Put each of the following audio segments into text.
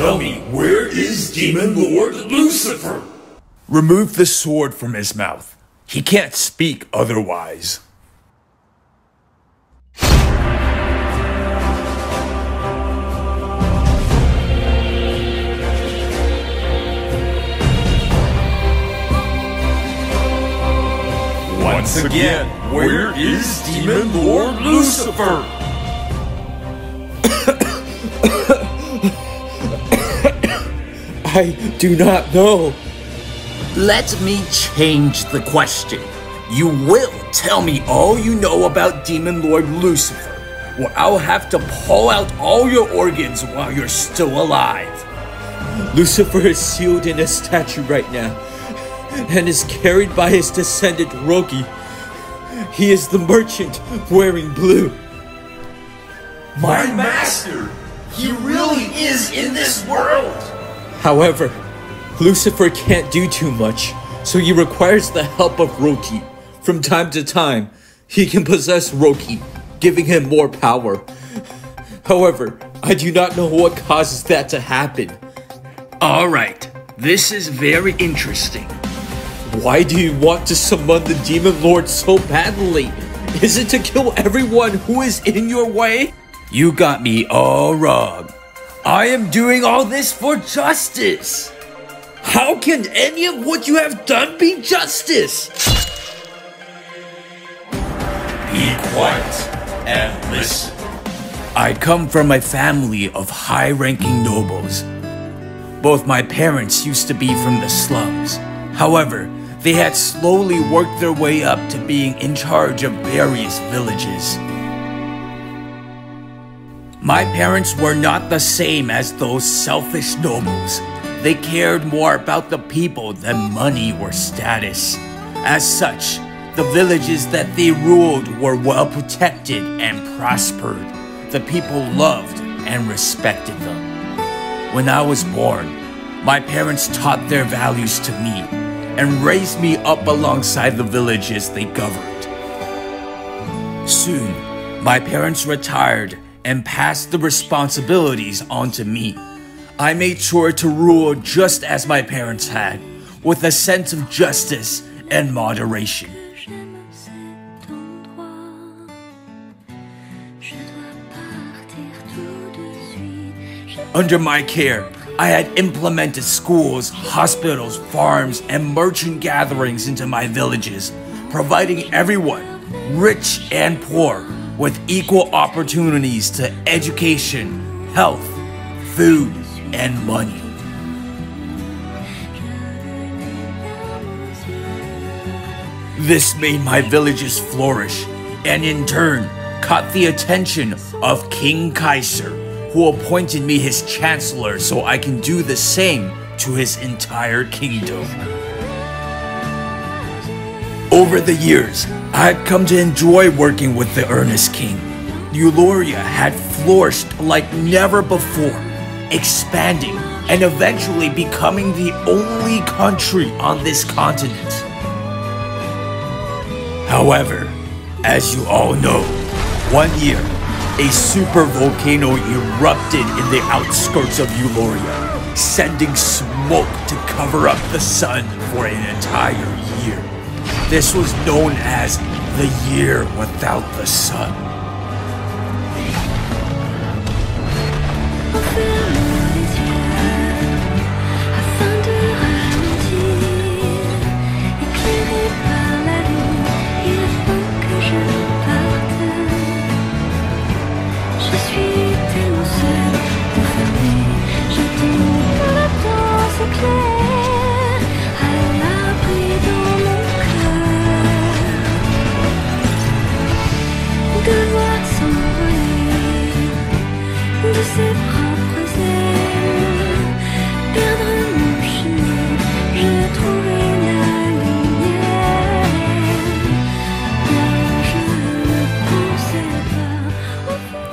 Tell me, where is Demon Lord Lucifer? Remove the sword from his mouth. He can't speak otherwise. Once again, where is Demon Lord Lucifer? I do not know. Let me change the question. You will tell me all you know about Demon Lord Lucifer, or I'll have to pull out all your organs while you're still alive. Lucifer is sealed in a statue right now, and is carried by his descendant Roki. He is the merchant wearing blue. My master! He really is in this world! However, Lucifer can't do too much, so he requires the help of Roki. From time to time, he can possess Roki, giving him more power. However, I do not know what causes that to happen. Alright, this is very interesting. Why do you want to summon the Demon Lord so badly? Is it to kill everyone who is in your way? You got me all wrong. I am doing all this for justice. How can any of what you have done be justice? Be quiet and listen. I come from a family of high-ranking nobles. Both my parents used to be from the slums. However, they had slowly worked their way up to being in charge of various villages. My parents were not the same as those selfish nobles. They cared more about the people than money or status. As such, the villages that they ruled were well protected and prospered. The people loved and respected them. When I was born, my parents taught their values to me and raised me up alongside the villages they governed. Soon, my parents retired and passed the responsibilities onto me. I made sure to rule just as my parents had, with a sense of justice and moderation. Under my care, I had implemented schools, hospitals, farms, and merchant gatherings into my villages, providing everyone, rich and poor, with equal opportunities to education, health, food, and money. This made my villages flourish, and in turn, caught the attention of King Kaiser, who appointed me his chancellor so I can do the same to his entire kingdom. Over the years, I had come to enjoy working with the earnest king. Eulalia had flourished like never before, expanding and eventually becoming the only country on this continent. However, as you all know, one year, a super volcano erupted in the outskirts of Eulalia, sending smoke to cover up the sun for an entire year. This was known as the Year Without the Sun.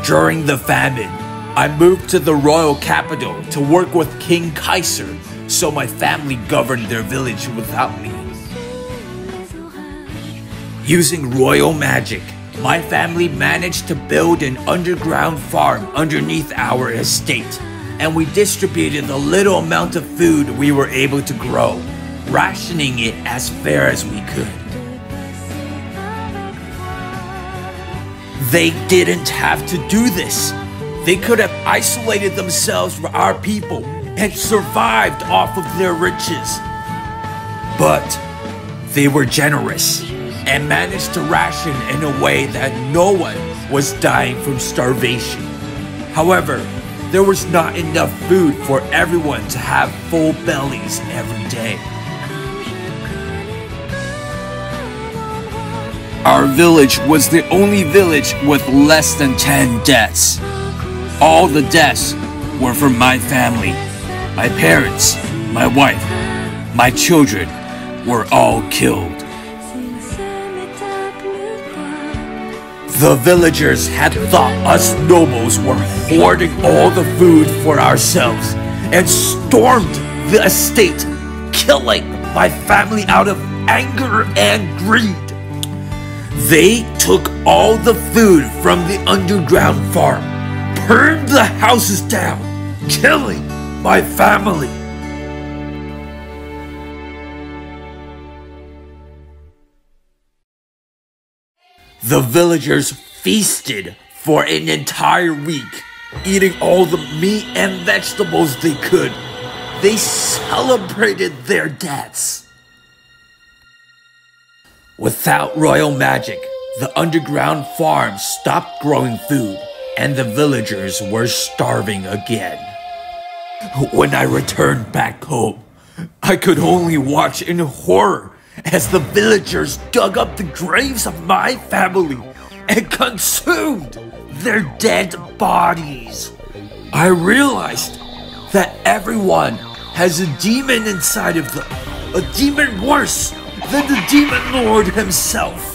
During the famine, I moved to the royal capital to work with King Kaiser, so my family governed their village without me. Using royal magic, my family managed to build an underground farm underneath our estate, and we distributed the little amount of food we were able to grow, rationing it as fair as we could. They didn't have to do this. They could have isolated themselves from our people and survived off of their riches. But they were generous and managed to ration in a way that no one was dying from starvation. However, there was not enough food for everyone to have full bellies every day. Our village was the only village with less than 10 deaths. All the deaths were from my family. My parents, my wife, my children were all killed. The villagers had thought us nobles were hoarding all the food for ourselves and stormed the estate, killing my family out of anger and greed. They took all the food from the underground farm, burned the houses down, killing my family. The villagers feasted for an entire week, eating all the meat and vegetables they could. They celebrated their deaths. Without royal magic, the underground farm stopped growing food, and the villagers were starving again. When I returned back home, I could only watch in horror as the villagers dug up the graves of my family and consumed their dead bodies. I realized that everyone has a demon inside of them, a demon worse than the demon lord himself.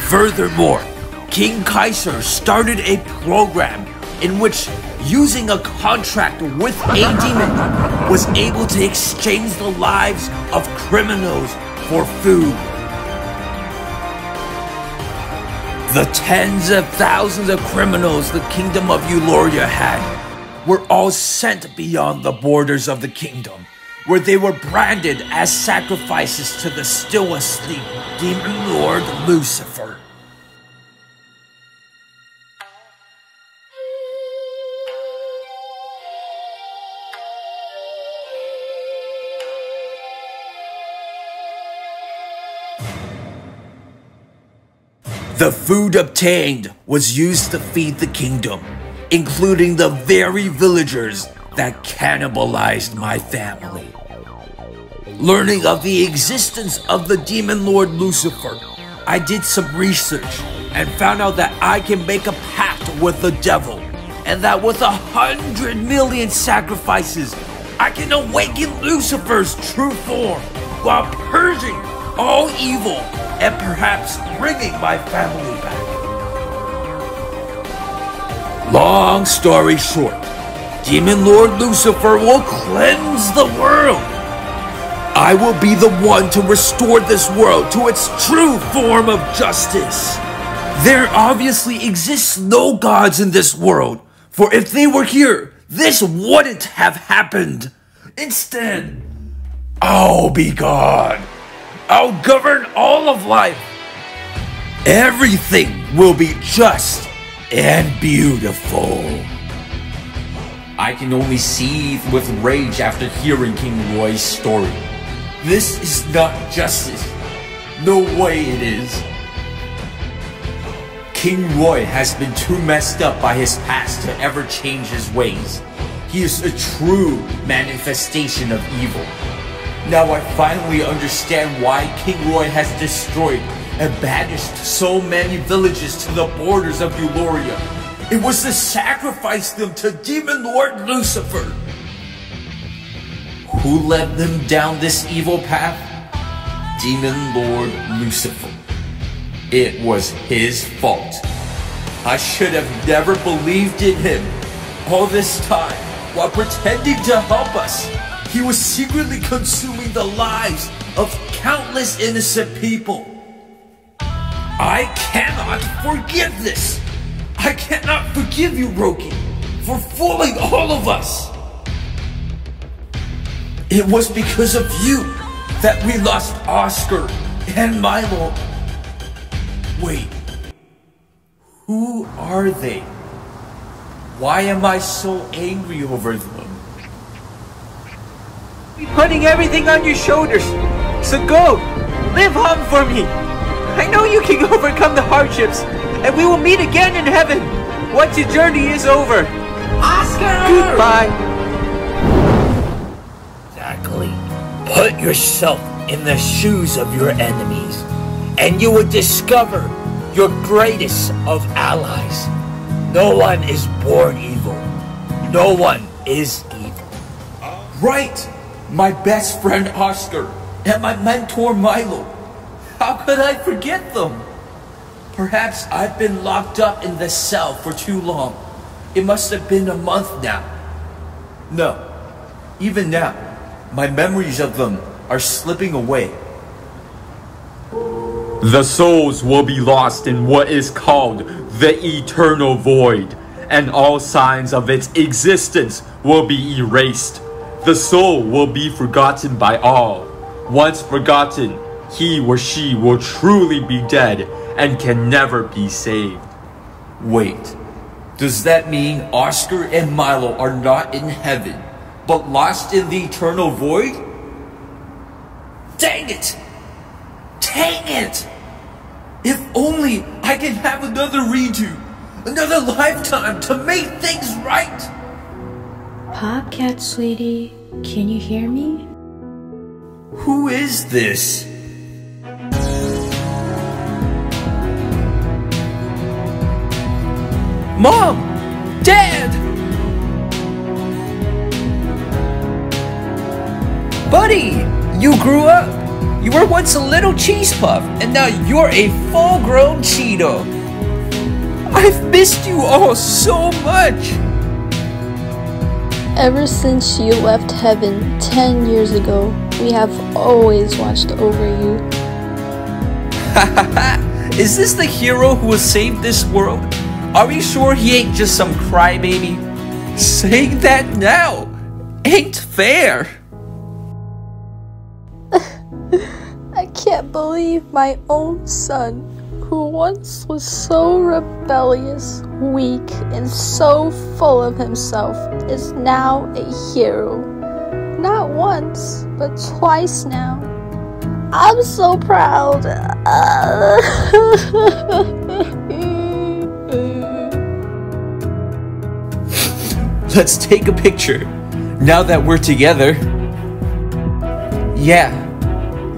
Furthermore, King Kaiser started a program in which using a contract with a demon was able to exchange the lives of criminals for food. The tens of thousands of criminals the kingdom of Eulalia had were all sent beyond the borders of the kingdom, where they were branded as sacrifices to the still asleep demon lord Lucifer. The food obtained was used to feed the kingdom, including the very villagers that cannibalized my family. Learning of the existence of the demon lord Lucifer, I did some research and found out that I can make a pact with the devil, and that with 100 million sacrifices, I can awaken Lucifer's true form while purging all evil and perhaps bringing my family back. Long story short, Demon Lord Lucifer will cleanse the world. I will be the one to restore this world to its true form of justice. There obviously exists no gods in this world, for if they were here, this wouldn't have happened. Instead, I'll be God. I'll govern all of life. Everything will be just and beautiful. I can only seethe with rage after hearing King Roy's story. This is not justice. No way it is. King Roy has been too messed up by his past to ever change his ways. He is a true manifestation of evil. Now I finally understand why King Roy has destroyed and banished so many villages to the borders of Eulalia. It was to sacrifice them to Demon Lord Lucifer. Who led them down this evil path? Demon Lord Lucifer. It was his fault. I should have never believed in him. All this time, while pretending to help us, he was secretly consuming the lives of countless innocent people. I cannot forgive this! I cannot forgive you, Roki, for fooling all of us! It was because of you that we lost Oscar and Milo. Wait, who are they? Why am I so angry over them? You're putting everything on your shoulders. So go, live hum for me. I know you can overcome the hardships, and we will meet again in heaven once your journey is over. Oscar! Goodbye. Exactly. Put yourself in the shoes of your enemies, and you will discover your greatest of allies. No one is born evil. No one is evil. Right! My best friend Oscar and my mentor Milo. How could I forget them? Perhaps I've been locked up in this cell for too long. It must have been a month now. No, even now, my memories of them are slipping away. The souls will be lost in what is called the Eternal Void, and all signs of its existence will be erased. The soul will be forgotten by all. Once forgotten, he or she will truly be dead and can never be saved. Wait, does that mean Oscar and Milo are not in heaven, but lost in the Eternal Void? Dang it! Dang it! If only I can have another redo, another lifetime to make things right! PopCat, sweetie, can you hear me? Who is this? Mom! Dad! Buddy, you grew up. You were once a little cheese puff, and now you're a full-grown Cheeto. I've missed you all so much. Ever since you left heaven 10 years ago, we have always watched over you. Is this the hero who will save this world? Are we sure he ain't just some crybaby? Saying that now ain't fair. I can't believe my own son, who once was so rebellious, weak, and so full of himself, is now a hero. Not once, but twice now. I'm so proud. Let's take a picture, now that we're together. Yeah,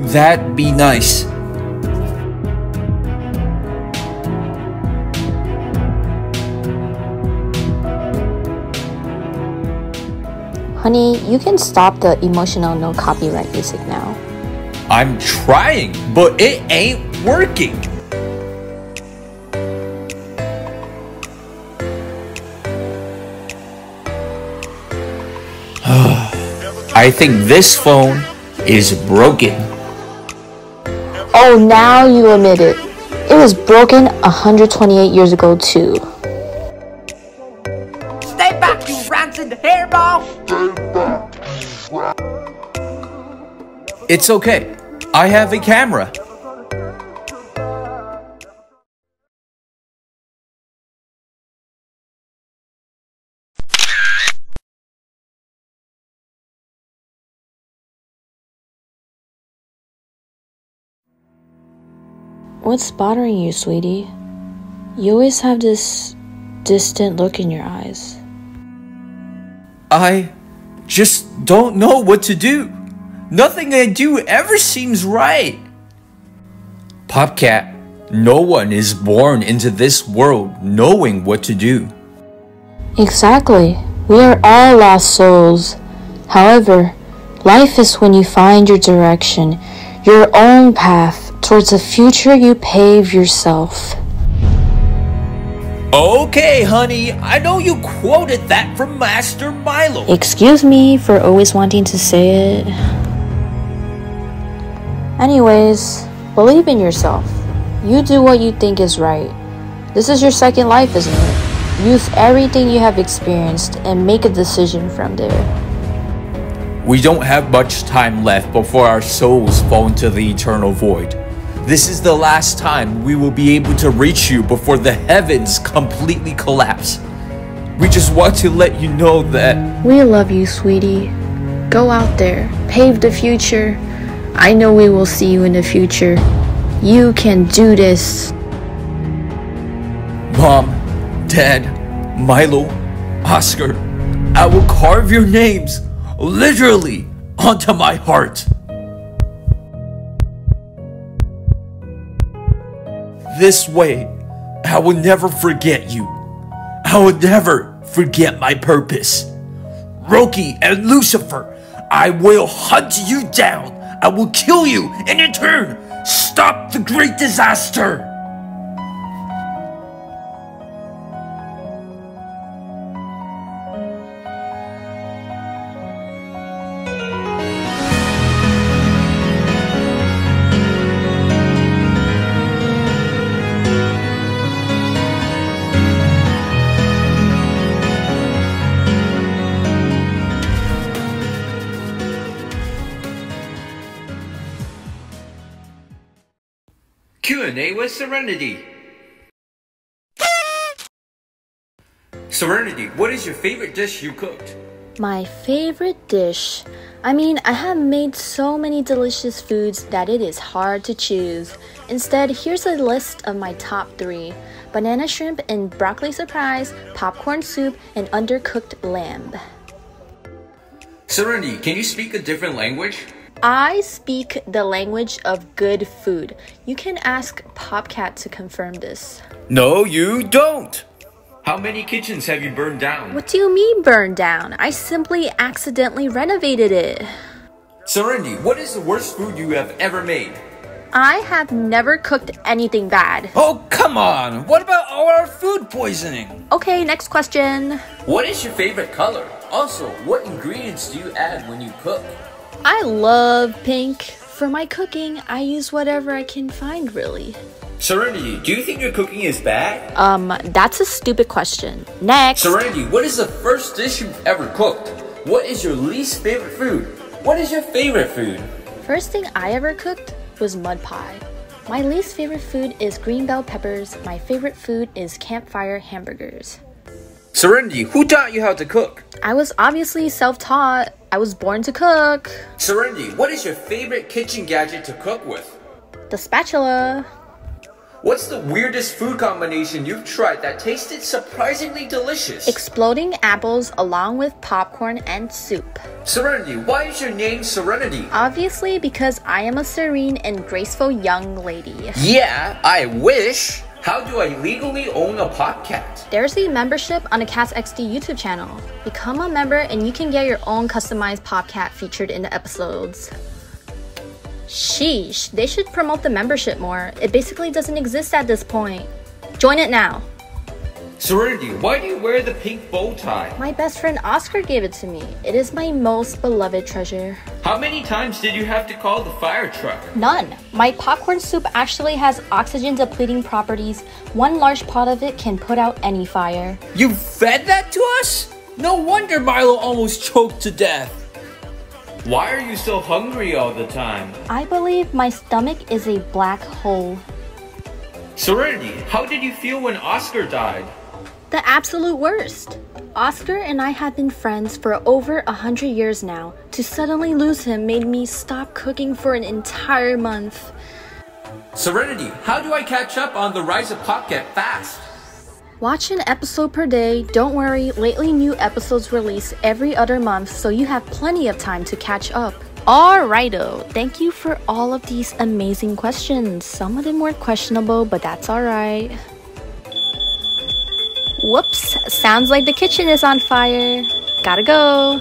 that'd be nice. Honey, you can stop the emotional no copyright music now. I'm trying, but it ain't working. I think this phone is broken. Oh, now you admit it. It was broken 128 years ago too. Stay back, you rancid hairball. It's okay. I have a camera. What's bothering you, sweetie? You always have this distant look in your eyes. I just don't know what to do. Nothing I do ever seems right. PopCat, no one is born into this world knowing what to do. Exactly. We are all lost souls. However, life is when you find your direction, your own path towards a future you pave yourself. Okay, honey, I know you quoted that from Master Milo. Excuse me for always wanting to say it. Anyways, believe in yourself. You do what you think is right. This is your second life, isn't it? Use everything you have experienced and make a decision from there. We don't have much time left before our souls fall into the eternal void. This is the last time we will be able to reach you before the heavens completely collapse. We just want to let you know that We love you, sweetie. Go out there, pave the future. I know we will see you in the future. You can do this. Mom, Dad, Milo, Oscar, I will carve your names literally onto my heart. This way, I will never forget you. I will never forget my purpose. Roki and Lucifer, I will hunt you down. I will kill you and in turn, stop the great disaster. Q&A with Serenity. Serenity, what is your favorite dish you cooked? My favorite dish. I mean, I have made so many delicious foods that it is hard to choose. Instead, here's a list of my top 3. Banana shrimp and broccoli surprise, popcorn soup, and undercooked lamb. Serenity, can you speak a different language? I speak the language of good food. You can ask PopCat to confirm this. No, you don't. How many kitchens have you burned down? What do you mean burned down? I simply accidentally renovated it. Serenity, what is the worst food you have ever made? I have never cooked anything bad. Oh, come on. What about all our food poisoning? Okay, next question. What is your favorite color? Also, what ingredients do you add when you cook? I love pink. For my cooking, I use whatever I can find, really. Serenity, do you think your cooking is bad? That's a stupid question. Next. Serenity, what is the first dish you've ever cooked? What is your least favorite food? What is your favorite food? First thing I ever cooked was mud pie. My least favorite food is green bell peppers. My favorite food is campfire hamburgers. Serenity, who taught you how to cook? I was obviously self-taught. I was born to cook. Serenity, what is your favorite kitchen gadget to cook with? The spatula. What's the weirdest food combination you've tried that tasted surprisingly delicious? Exploding apples along with popcorn and soup. Serenity, why is your name Serenity? Obviously because I am a serene and graceful young lady. Yeah, I wish. How do I legally own a PopCat? There's a membership on the Cats XD YouTube channel. Become a member and you can get your own customized PopCat featured in the episodes. Sheesh, they should promote the membership more. It basically doesn't exist at this point. Join it now. Serenity, why do you wear the pink bow tie? My best friend Oscar gave it to me. It is my most beloved treasure. How many times did you have to call the fire truck? None. My popcorn soup actually has oxygen depleting properties. One large pot of it can put out any fire. You fed that to us? No wonder Milo almost choked to death. Why are you so hungry all the time? I believe my stomach is a black hole. Serenity, how did you feel when Oscar died? The absolute worst. Oscar and I have been friends for over 100 years now. To suddenly lose him made me stop cooking for an entire month. Serenity, how do I catch up on the Rise of PopCat fast? Watch an episode per day. Don't worry, lately new episodes release every other month, so you have plenty of time to catch up. Alrighto, thank you for all of these amazing questions. Some of them were questionable, but that's alright. Whoops, sounds like the kitchen is on fire. Gotta go.